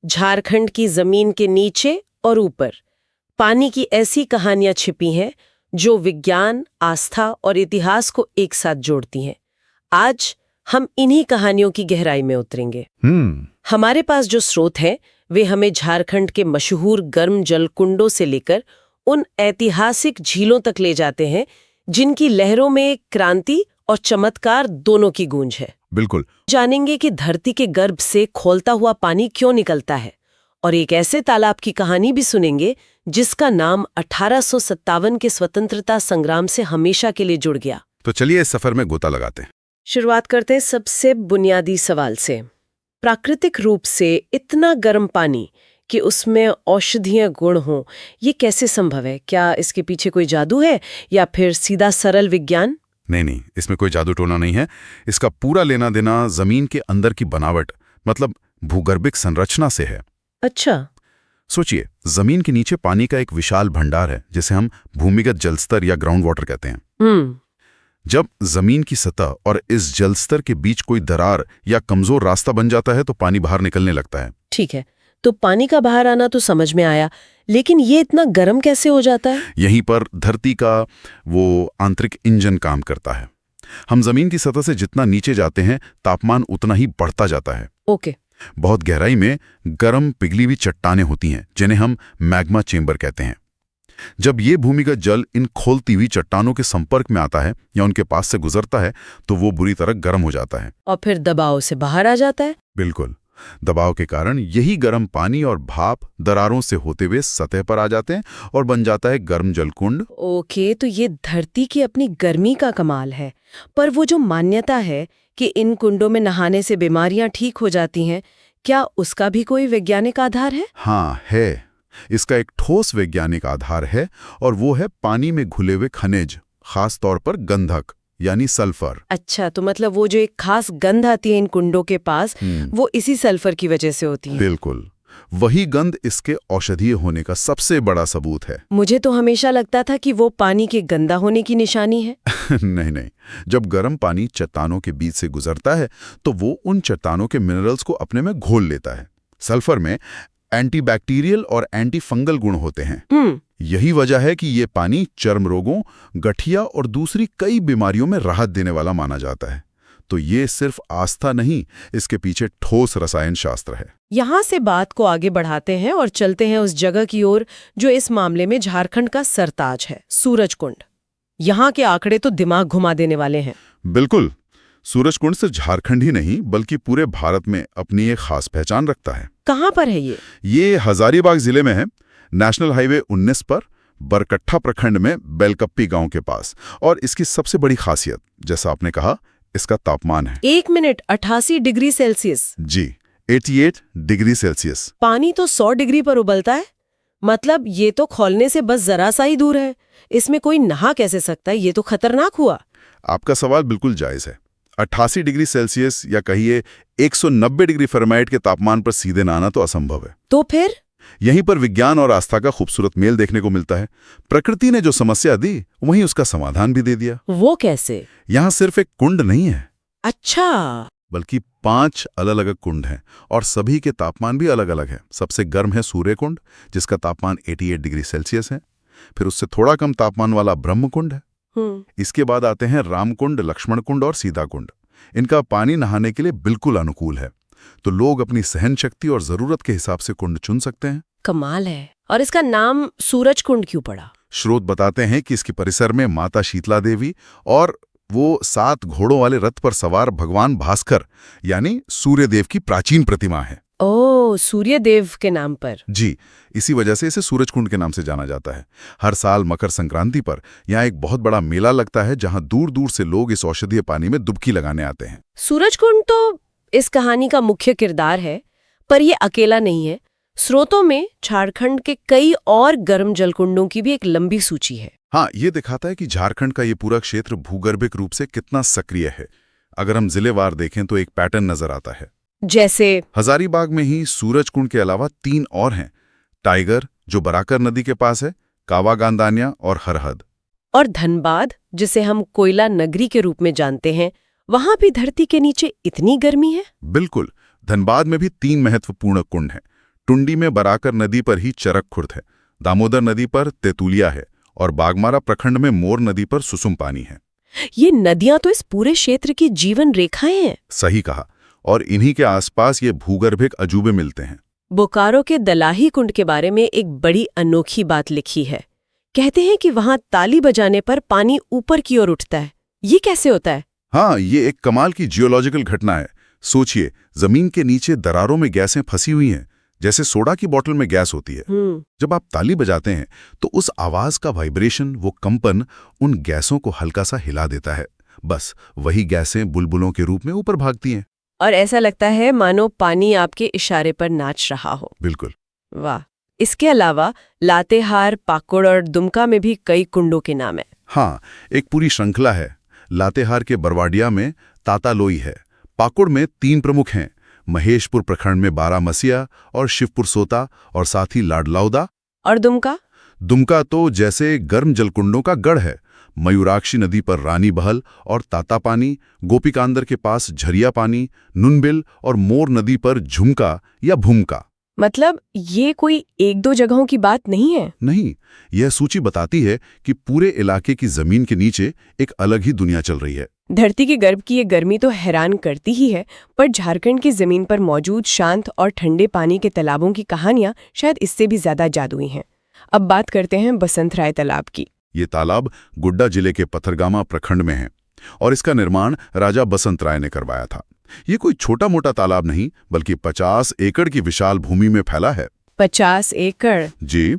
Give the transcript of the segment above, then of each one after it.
झारखंड की जमीन के नीचे और ऊपर पानी की ऐसी कहानियां छिपी हैं जो विज्ञान, आस्था और इतिहास को एक साथ जोड़ती हैं। आज हम इन्हीं कहानियों की गहराई में उतरेंगे। हमारे पास जो स्रोत हैं वे हमें झारखंड के मशहूर गर्म जल कुंडों से लेकर उन ऐतिहासिक झीलों तक ले जाते हैं जिनकी लहरों में क्रांति और चमत्कार दोनों की गूंज है। बिल्कुल। जानेंगे कि धरती के गर्भ से खौलता हुआ पानी क्यों निकलता है, और एक ऐसे तालाब की कहानी भी सुनेंगे जिसका नाम 1857 के स्वतंत्रता संग्राम से हमेशा के लिए जुड़ गया। तो चलिए इस सफर में गोता लगाते हैं। शुरुआत करते हैं सबसे बुनियादी सवाल से। प्राकृतिक रूप से इतना गर्म पानी कि उसमें औषधीय गुण हों, ये कैसे संभव है? क्या इसके पीछे कोई जादू है या फिर सीधा सरल विज्ञान? नहीं, इसमें कोई जादू टोना नहीं है। इसका पूरा लेना देना जमीन के अंदर की बनावट, मतलब भूगर्भिक संरचना से है। अच्छा। सोचिए, जमीन के नीचे पानी का एक विशाल भंडार है जिसे हम भूमिगत जलस्तर या ग्राउंड वाटर कहते हैं। जब जमीन की सतह और इस जलस्तर के बीच कोई दरार या कमजोर रास्ता बन जाता है तो पानी बाहर निकलने लगता है। ठीक है, तो पानी का बाहर आना तो समझ में आया, लेकिन ये इतना गर्म कैसे हो जाता है? यहीं पर धरती का वो आंतरिक इंजन काम करता है। हम जमीन की सतह से जितना नीचे जाते हैं तापमान उतना ही बढ़ता जाता है। ओके। बहुत गहराई में गर्म पिघली हुई चट्टानें होती हैं जिन्हें हम मैग्मा चेंबर कहते हैं। जब ये भूमिगत जल इन खोलती हुई चट्टानों के संपर्क में आता है या उनके पास से गुजरता है तो वो बुरी तरह गर्म हो जाता है और फिर दबाव से बाहर आ जाता है। बिल्कुल। दबाव के कारण यही गर्म पानी और भाप दरारों से होते हुए सतह पर आ जाते हैं और बन जाता है गर्म जलकुंड। ओके, तो ये धरती की अपनी गर्मी का कमाल है। पर वो जो मान्यता है कि इन कुंडों में नहाने से बीमारियां ठीक हो जाती हैं, क्या उसका भी कोई वैज्ञानिक आधार है? हाँ है। इसका एक ठोस वैज्ञानिक आधार है और वो है पानी में घुले हुए खनिज, खास तौर पर गंधक यानी सल्फर। अच्छा, तो मतलब वो जो एक खास गंध आती है इन कुंडों के पास, वो इसी सल्फर की वजह से होती है। बिल्कुल, वही गंध इसके औषधीय होने का सबसे बड़ा सबूत है। मुझे तो हमेशा लगता था कि वो पानी के गंदा होने की निशानी है। नहीं, जब गर्म पानी चट्टानों के बीच से गुजरता है तो वो उन चट्टानों के मिनरल्स को अपने में घोल लेता है। सल्फर में एंटीबैक्टीरियल और एंटी फंगल गुण होते हैं। यही वजह है कि ये पानी चर्म रोगों, गठिया और दूसरी कई बीमारियों में राहत देने वाला माना जाता है। तो ये सिर्फ आस्था नहीं, इसके पीछे ठोस रसायन शास्त्र है। यहाँ से बात को आगे बढ़ाते हैं और चलते हैं उस जगह की ओर जो इस मामले में झारखंड का सरताज है, सूरजकुंड। यहाँ के आंकड़े तो दिमाग घुमा देने वाले हैं। बिल्कुल। सूरजकुंड सिर्फ झारखंड ही नहीं बल्कि पूरे भारत में अपनी एक खास पहचान रखता है। कहाँ पर है ये? ये हजारीबाग जिले में है, नेशनल हाईवे 19 पर, बरकट्ठा प्रखंड में बेलकप्पी गांव के पास। और इसकी सबसे बड़ी खासियत, जैसा आपने कहा, इसका तापमान है। 1 मिनट, 88 डिग्री सेल्सियस? जी, 88 डिग्री सेल्सियस। पानी तो 100 डिग्री पर उबलता है। मतलब ये तो खौलने से बस जरा सा ही दूर है। इसमें कोई नहा कैसे सकता है? ये तो खतरनाक हुआ। आपका सवाल बिल्कुल जायज है। 88 डिग्री सेल्सियस या कहिए 190 डिग्री फ़ारेनहाइट के तापमान पर सीधे नहाना तो असंभव है। तो फिर? यहीं पर विज्ञान और आस्था का खूबसूरत मेल देखने को मिलता है। प्रकृति ने जो समस्या दी वहीं उसका समाधान भी दे दिया। वो कैसे? यहाँ सिर्फ एक कुंड नहीं है। अच्छा। बल्कि 5 अलग अलग कुंड हैं और सभी के तापमान भी अलग अलग है। सबसे गर्म है सूर्यकुंड जिसका तापमान 88 डिग्री सेल्सियस है। फिर उससे थोड़ा कम तापमान वाला ब्रह्मकुंड है। इसके बाद आते हैं रामकुंड, लक्ष्मण कुंड और सीता कुंड। इनका पानी नहाने के लिए बिल्कुल अनुकूल है, तो लोग अपनी सहन शक्ति और जरूरत के हिसाब से कुंड चुन सकते हैं। कमाल है। और इसका नाम सूरज कुंड क्यों पड़ा? स्रोत बताते हैं कि इसके परिसर में माता शीतला देवी और वो 7 घोड़ों वाले रथ पर सवार भगवान भास्कर यानी सूर्यदेव की प्राचीन प्रतिमा है। ओह, सूर्यदेव के नाम पर? जी, इसी वजह से इसे सूरजकुंड के नाम से जाना जाता है। हर साल मकर संक्रांति पर यहाँ एक बहुत बड़ा मेला लगता है जहाँ दूर दूर से लोग इस औषधीय पानी में डुबकी लगाने आते हैं। सूरजकुंड तो इस कहानी का मुख्य किरदार है, पर यह अकेला नहीं है। स्रोतों में झारखंड के कई और गर्म जलकुंडों की भी एक लंबी सूची है। हाँ, ये दिखाता है कि झारखंड का ये पूरा क्षेत्र भूगर्भिक रूप से कितना सक्रिय है। अगर हम जिलेवार देखें तो एक पैटर्न नजर आता है। जैसे हजारीबाग में ही सूरजकुंड के अलावा 3 और हैं। टाइगर जो बराकर नदी के पास है, कावागांदान्या और हरहद। और धनबाद, जिसे हम कोयला नगरी के रूप में जानते हैं, वहां भी धरती के नीचे इतनी गर्मी है? बिल्कुल। धनबाद में भी 3 महत्वपूर्ण कुंड हैं, टुंडी में बराकर नदी पर ही चरक खुर्द है, दामोदर नदी पर तेतुलिया है और बागमारा प्रखंड में मोर नदी पर सुसुम पानी है। ये नदियां तो इस पूरे क्षेत्र की जीवन रेखाएं हैं। सही कहा। और इन्हीं के आसपास ये भूगर्भिक अजूबे मिलते हैं। बोकारो के दलाही कुंड के बारे में एक बड़ी अनोखी बात लिखी है। कहते हैं कि वहां ताली बजाने पर पानी ऊपर की ओर उठता है। ये कैसे होता है? हाँ, ये एक कमाल की जियोलॉजिकल घटना है। सोचिए, जमीन के नीचे दरारों में गैसें फंसी हुई हैं, जैसे सोडा की बोतल में गैस होती है। जब आप ताली बजाते हैं तो उस आवाज का वाइब्रेशन, वो कंपन, उन गैसों को हल्का सा हिला देता है। बस वही गैसें बुलबुलों के रूप में ऊपर भागती हैं। और ऐसा लगता है मानो पानी आपके इशारे पर नाच रहा हो। बिल्कुल। वाह। इसके अलावा लातेहार, पाकुड़ और दुमका में भी कई कुंडों के नाम है। हाँ, एक पूरी श्रृंखला है। लातेहार के बरवाडिया में तातालोई है। पाकुड़ में 3 प्रमुख हैं, महेशपुर प्रखंड में बारामसिया और शिवपुर सोता, और साथ ही लाडलाउदा। और दुमका? दुमका तो जैसे गर्म जलकुंडों का गढ़ है। मयूराक्षी नदी पर रानी बहल और ताता पानी, गोपिकांदर के पास झरिया पानी, नुनबिल और मोर नदी पर झुमका या भूमका। मतलब ये कोई 1-2 जगहों की बात नहीं है? नहीं, यह सूची बताती है कि पूरे इलाके की जमीन के नीचे एक अलग ही दुनिया चल रही है। धरती के गर्भ की ये गर्मी तो हैरान करती ही है, पर झारखंड की जमीन पर मौजूद शांत और ठंडे पानी के तालाबों की कहानियां शायद इससे भी ज्यादा जादुई हैं। अब बात करते हैं बसंतराय तालाब की। ये तालाब गुड्डा जिले के पथरगामा प्रखंड में है और इसका निर्माण राजा बसंतराय ने करवाया था। ये कोई छोटा मोटा तालाब नहीं, बल्कि 50 एकड़ की विशाल भूमि में फैला है। 50 एकड़? जी,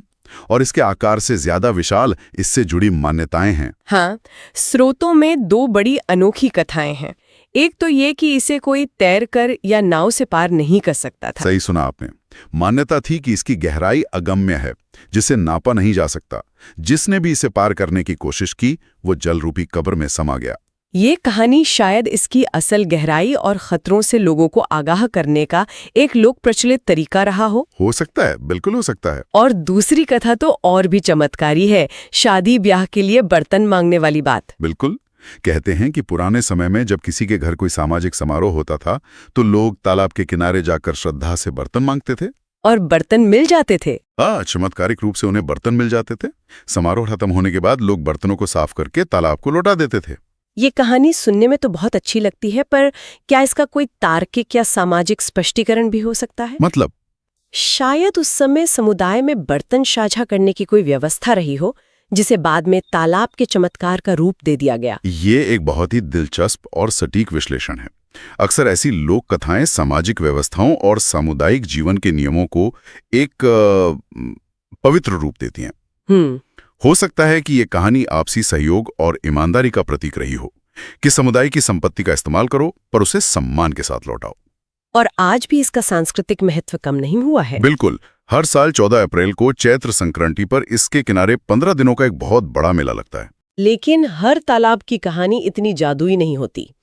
और इसके आकार से ज्यादा विशाल इससे जुड़ी मान्यताएं हैं। हाँ, स्रोतों में 2 बड़ी अनोखी कथाएं हैं। एक तो ये कि इसे कोई तैर कर या नाव से पार नहीं कर सकता था। सही सुना आपने। मान्यता थी कि इसकी गहराई अगम्य है, जिसे नापा नहीं जा सकता। जिसने भी इसे पार करने की कोशिश की, वो जल रूपी कब्र में समा गया। ये कहानी शायद इसकी असल गहराई और खतरों से लोगों को आगाह करने का एक लोक प्रचलित तरीका रहा हो सकता है, बिल्कुल हो सकता है। और दूसरी कथा तो और भी चमत्कारी है, शादी ब्याह के लिए बर्तन मांगने वाली बात। बिल्कुल। कहते हैं कि पुराने समय में जब किसी के घर कोई सामाजिक समारोह होता था, तो लोग तालाब के किनारे जाकर श्रद्धा से बर्तन मांगते थे। और बर्तन मिल जाते थे। चमत्कारिक रूप से उन्हें बर्तन मिल जाते थे। समारोह खत्म होने के बाद लोग बर्तनों को साफ करके तालाब को लौटा देते थे। ये कहानी सुनने में तो बहुत अच्छी लगती है, पर क्या इसका कोई तार्किक या सामाजिक स्पष्टीकरण भी हो सकता है? मतलब? शायद उस समय समुदाय में बर्तन साझा करने की कोई व्यवस्था रही हो, जिसे बाद में तालाब के चमत्कार का रूप दे दिया गया। ये एक बहुत ही दिलचस्प और सटीक विश्लेषण है। अक्सर ऐसी लोक कथाएं सामाजिक व्यवस्थाओं और सामुदायिक जीवन के नियमों को एक पवित्र रूप देती हैं। हो सकता है कि ये कहानी आपसी सहयोग और ईमानदारी का प्रतीक रही हो, कि समुदाय की संपत्ति का इस्तेमाल करो पर उसे सम्मान के साथ लौटाओ। और आज भी इसका सांस्कृतिक महत्व कम नहीं हुआ है। बिल्कुल। हर साल 14 अप्रैल को चैत्र संक्रांति पर इसके किनारे 15 दिनों का एक बहुत बड़ा मेला लगता है। लेकिन हर तालाब की कहानी इतनी जादुई नहीं होती।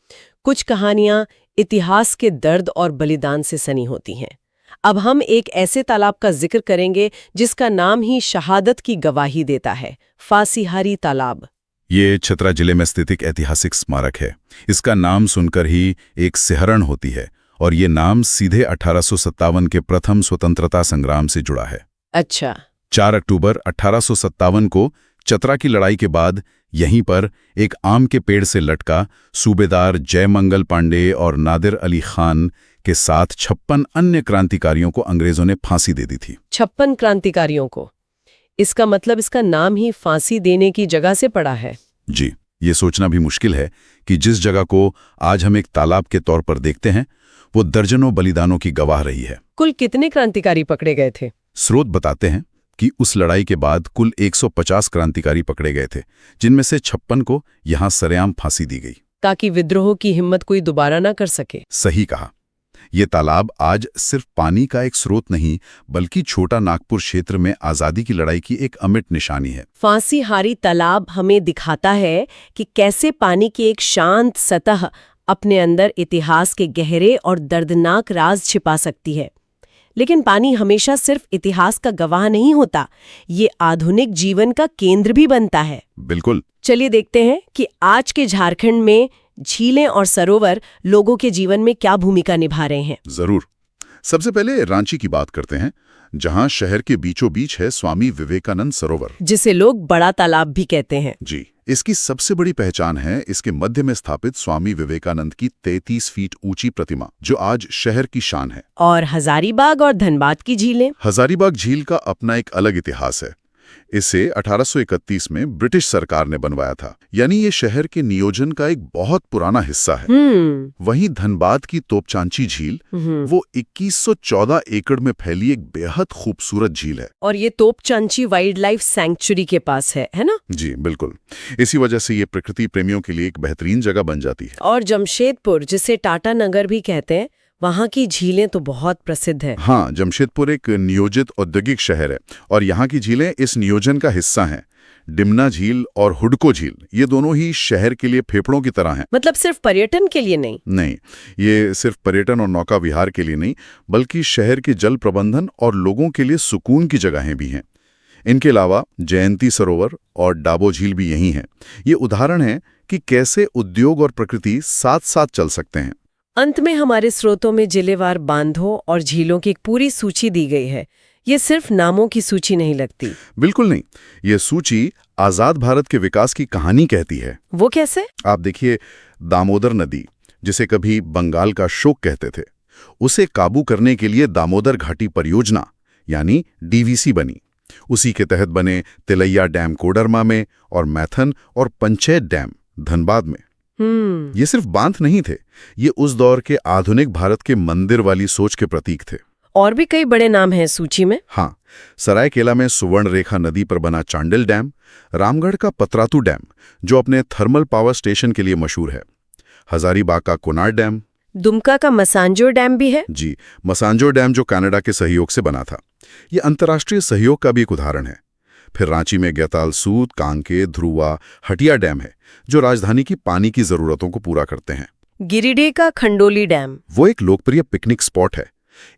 कुछ कहानियां इतिहास के दर्द और बलिदान से सनी होती हैं। अब हम एक ऐसे तालाब का जिक्र करेंगे जिसका नाम ही शहादत की गवाही देता है, फांसीहारी तालाब। ये चतरा जिले में स्थित एक ऐतिहासिक स्मारक है। इसका नाम सुनकर ही एक सिहरण होती है, और ये नाम सीधे 1857 के प्रथम स्वतंत्रता संग्राम से जुड़ा है। अच्छा। 4 अक्टूबर 1857 को चतरा की लड़ाई के बाद यहीं पर एक आम के पेड़ से लटका सूबेदार जयमंगल पांडे और नादिर अली खान के साथ 56 अन्य क्रांतिकारियों को अंग्रेजों ने फांसी दे दी थी। 56 क्रांतिकारियों को? इसका मतलब इसका नाम ही फांसी देने की जगह से पड़ा है। जी, ये सोचना भी मुश्किल है कि जिस जगह को आज हम एक तालाब के तौर पर देखते हैं, वो दर्जनों बलिदानों की गवाह रही है। कुल कितने क्रांतिकारी पकड़े गए थे? स्रोत बताते हैं कि उस लड़ाई के बाद कुल 150 क्रांतिकारी पकड़े गए थे, जिनमें से 56 को यहां सरेआम फांसी दी गई, ताकि विद्रोह की हिम्मत कोई दोबारा ना कर सके। सही कहा। ये तालाब आज सिर्फ पानी का एक स्रोत नहीं, बल्कि छोटा नागपुर क्षेत्र में आजादी की लड़ाई की एक अमिट निशानी है। फांसीहारी तालाब हमें दिखाता है कि कैसे पानी की एक शांत सतह अपने अंदर इतिहास के गहरे और दर्दनाक राज छिपा सकती है। लेकिन पानी हमेशा सिर्फ इतिहास का गवाह नहीं होता, ये आधुनिक जीवन का केंद्र भी बनता है। बिल्कुल। चलिए देखते हैं कि आज के झारखंड में झीलें और सरोवर लोगों के जीवन में क्या भूमिका निभा रहे हैं। जरूर। सबसे पहले रांची की बात करते हैं। जहां शहर के बीचों बीच है स्वामी विवेकानंद सरोवर। जिसे लोग बड़ा तालाब भी कहते हैं। जी, इसकी सबसे बड़ी पहचान है इसके मध्य में स्थापित स्वामी विवेकानंद की 33 फीट ऊंची प्रतिमा, जो आज शहर की शान है। और हजारीबाग और धनबाद की झीलें? हजारीबाग झील का अपना एक अलग इतिहास है। इसे 1831 में ब्रिटिश सरकार ने बनवाया था, यानी ये शहर के नियोजन का एक बहुत पुराना हिस्सा है। वहीं धनबाद की तोपचांची झील, वो 2114 एकड़ में फैली एक बेहद खूबसूरत झील है। और ये तोपचांची वाइल्ड लाइफ सैंक्चुरी के पास है ना? जी बिल्कुल। इसी वजह से ये प्रकृति प्रेमियों के लिए एक बेहतरीन जगह बन जाती है। और जमशेदपुर, जिसे टाटा नगर भी कहते हैं, वहाँ की झीलें तो बहुत प्रसिद्ध है। हाँ, जमशेदपुर एक नियोजित औद्योगिक शहर है और यहाँ की झीलें इस नियोजन का हिस्सा हैं। डिमना झील और हुडको झील, ये दोनों ही शहर के लिए फेफड़ों की तरह हैं। मतलब सिर्फ पर्यटन के लिए नहीं? नहीं, ये सिर्फ पर्यटन और नौका विहार के लिए नहीं, बल्कि शहर के जल प्रबंधन और लोगों के लिए सुकून की जगहें भी हैं। इनके अलावा जयंती सरोवर और डाबो झील भी यहीं हैं। ये उदाहरण है कि कैसे उद्योग और प्रकृति साथ साथ चल सकते हैं। अंत में हमारे स्रोतों में जिलेवार बांधों और झीलों की एक पूरी सूची दी गई है। ये सिर्फ नामों की सूची नहीं लगती। बिल्कुल नहीं, ये सूची आजाद भारत के विकास की कहानी कहती है। वो कैसे? आप देखिए, दामोदर नदी, जिसे कभी बंगाल का शोक कहते थे, उसे काबू करने के लिए दामोदर घाटी परियोजना यानी डीवीसी बनी। उसी के तहत बने तिलैया डैम कोडरमा में और मैथन और पंचैत डैम धनबाद में। ये सिर्फ बांध नहीं थे, ये उस दौर के आधुनिक भारत के मंदिर वाली सोच के प्रतीक थे। और भी कई बड़े नाम हैं सूची में। हाँ, सरायकेला में सुवर्ण रेखा नदी पर बना चांडिल डैम, रामगढ़ का पतरातू डैम जो अपने थर्मल पावर स्टेशन के लिए मशहूर है, हजारीबाग का कोनार डैम, दुमका का मसांजोर डैम भी है। जी, मसांजोर डैम जो कनाडा के सहयोग से बना था। ये अंतर्राष्ट्रीय सहयोग का भी एक उदाहरण है। फिर रांची में गैताल सूद, कांके, ध्रुवा, हटिया डैम है जो राजधानी की पानी की जरूरतों को पूरा करते हैं। गिरिडीह का खंडोली डैम, वो एक लोकप्रिय पिकनिक स्पॉट है।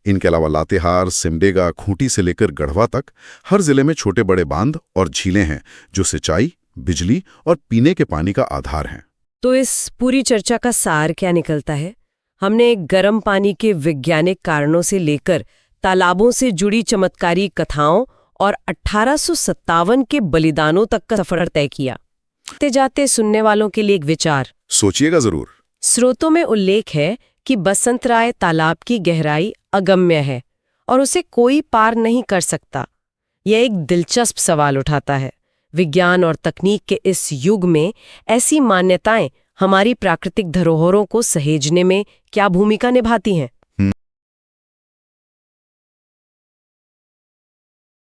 इनके अलावा लातेहार, सिमडेगा, खूंटी से लेकर गढ़वा तक हर जिले में छोटे बड़े बांध और झीलें हैं जो सिंचाई, बिजली और पीने के पानी का आधार हैं। तो इस पूरी चर्चा का सार क्या निकलता है? हमने गर्म पानी के वैज्ञानिक कारणों से लेकर तालाबों से जुड़ी चमत्कारी कथाओं और 1857 के बलिदानों तक का सफर तय किया। जाते जाते सुनने वालों के लिए एक विचार, सोचिएगा जरूर। स्रोतों में उल्लेख है कि बसंतराय तालाब की गहराई अगम्य है और उसे कोई पार नहीं कर सकता। यह एक दिलचस्प सवाल उठाता है। विज्ञान और तकनीक के इस युग में ऐसी मान्यताएं हमारी प्राकृतिक धरोहरों को सहेजने में क्या भूमिका निभाती हैं?